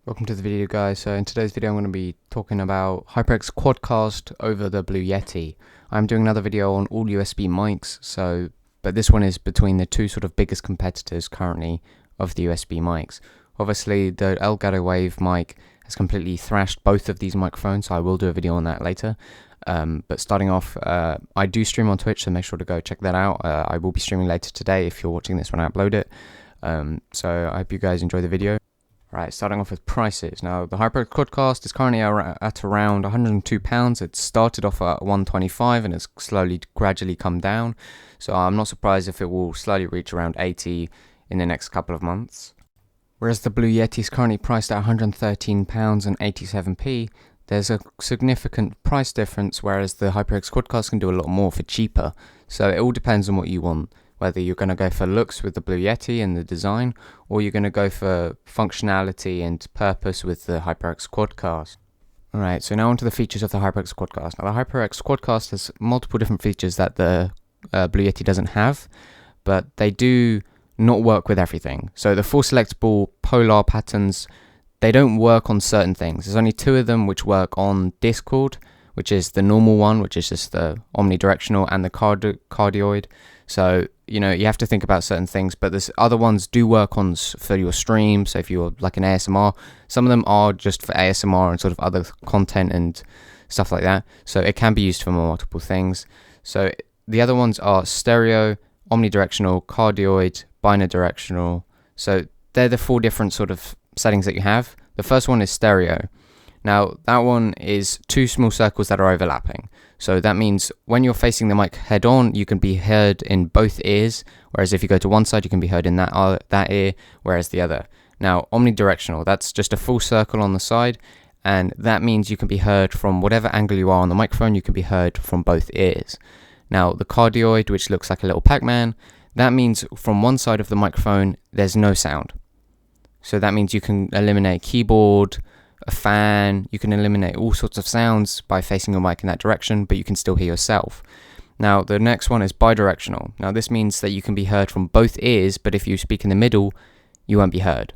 Welcome to the video, guys. So in today's video I'm going to be talking about HyperX Quadcast over the Blue Yeti. I'm doing another video on all USB mics, but this one is between the two sort of biggest competitors currently of the USB mics. Obviously the Elgato Wave mic has completely thrashed both of these microphones, so I will do a video on that later. But starting off, I do stream on Twitch, so make sure to go check that out. I will be streaming later today if you're watching this when I upload it. So I hope you guys enjoy the video. Right, starting off with prices. Now, the HyperX Quadcast is currently at around £102. It started off at £125 and it's gradually come down. So I'm not surprised if it will slowly reach around £80 in the next couple of months. Whereas the Blue Yeti is currently priced at £113 and 87p, there's a significant price difference, whereas the HyperX Quadcast can do a lot more for cheaper. So it all depends on what you want. Whether you're going to go for looks with the Blue Yeti and the design, or you're going to go for functionality and purpose with the HyperX Quadcast. Alright, so now onto the features of the HyperX Quadcast. Now the HyperX Quadcast has multiple different features that the Blue Yeti doesn't have, but they do not work with everything. So the 4 selectable polar patterns, they don't work on certain things. There's only 2 of them which work on Discord, which is the normal one, which is just the omnidirectional, and the cardioid. So, you have to think about certain things, but there's other ones do work on for your stream. So if you're like an ASMR, some of them are just for ASMR and sort of other content and stuff like that. So it can be used for multiple things. So the other ones are stereo, omnidirectional, cardioid, binidirectional. So they're the 4 different sort of settings that you have. The first one is stereo. Now, that one is 2 small circles that are overlapping. So that means when you're facing the mic head on, you can be heard in both ears, whereas if you go to one side, you can be heard in that ear, whereas the other. Now, omnidirectional, that's just a full circle on the side, and that means you can be heard from whatever angle you are on the microphone, you can be heard from both ears. Now, the cardioid, which looks like a little Pac-Man, that means from one side of the microphone, there's no sound. So that means you can eliminate keyboard, a fan, you can eliminate all sorts of sounds by facing your mic in that direction, but you can still hear yourself. Now, the next one is bidirectional. Now, this means that you can be heard from both ears, but if you speak in the middle, you won't be heard.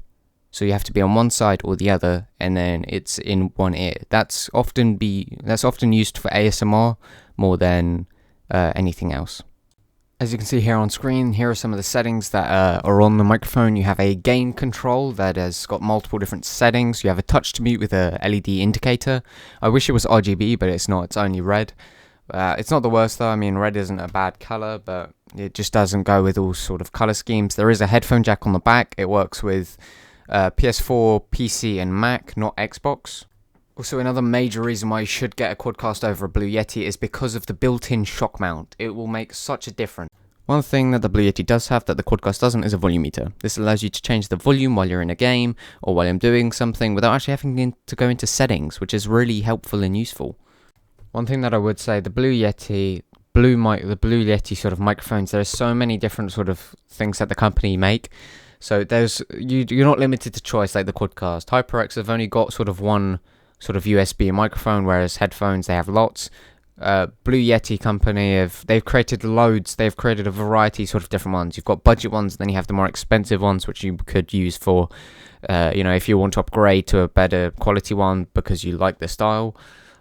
So you have to be on one side or the other, and then it's in one ear. That's often used for ASMR more than anything else. As you can see here on screen, here are some of the settings that are on the microphone. You have a gain control that has got multiple different settings. You have a touch to mute with a LED indicator. I wish it was RGB, but it's not. It's only red. It's not the worst though. I mean, red isn't a bad color, but it just doesn't go with all sort of color schemes. There is a headphone jack on the back. It works with PS4, PC, and Mac, not Xbox. Also, another major reason why you should get a Quadcast over a Blue Yeti is because of the built-in shock mount. It will make such a difference. One thing that the Blue Yeti does have that the Quadcast doesn't is a volume meter. This allows you to change the volume while you're in a game or while I'm doing something without actually having to go into settings, which is really helpful and useful. One thing that I would say, the Blue Yeti sort of microphones, there's so many different sort of things that the company make. So you're not limited to choice like the Quadcast. HyperX have only got sort of one sort of USB microphone, whereas headphones, they have lots. Blue Yeti company, they've created loads. They've created a variety sort of different ones. You've got budget ones, then you have the more expensive ones, which you could use for, if you want to upgrade to a better quality one because you like the style.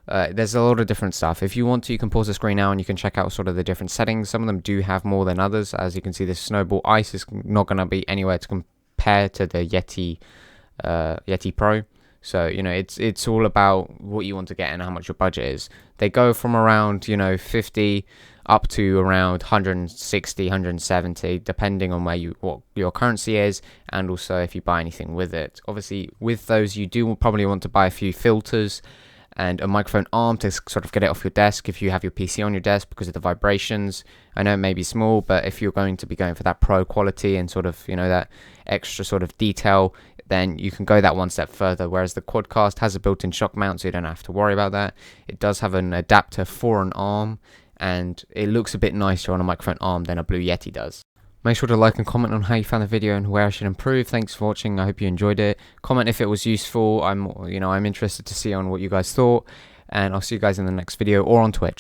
There's a lot of different stuff. If you want to, you can pause the screen now and you can check out sort of the different settings. Some of them do have more than others. As you can see, this Snowball Ice is not going to be anywhere to compare to the Yeti Pro. So, it's all about what you want to get and how much your budget is. They go from around, 50 up to around 160, 170, depending on what your currency is, and also if you buy anything with it. Obviously, with those, you do probably want to buy a few filters and a microphone arm to sort of get it off your desk if you have your PC on your desk because of the vibrations. I know it may be small, but if you're going to be going for that pro quality and sort of, that extra sort of detail, then you can go that one step further, whereas the Quadcast has a built-in shock mount, so you don't have to worry about that. It does have an adapter for an arm, and it looks a bit nicer on a microphone arm than a Blue Yeti does. Make sure to like and comment on how you found the video and where I should improve. Thanks for watching. I hope you enjoyed it. Comment if it was useful. I'm interested to see on what you guys thought, and I'll see you guys in the next video or on Twitch.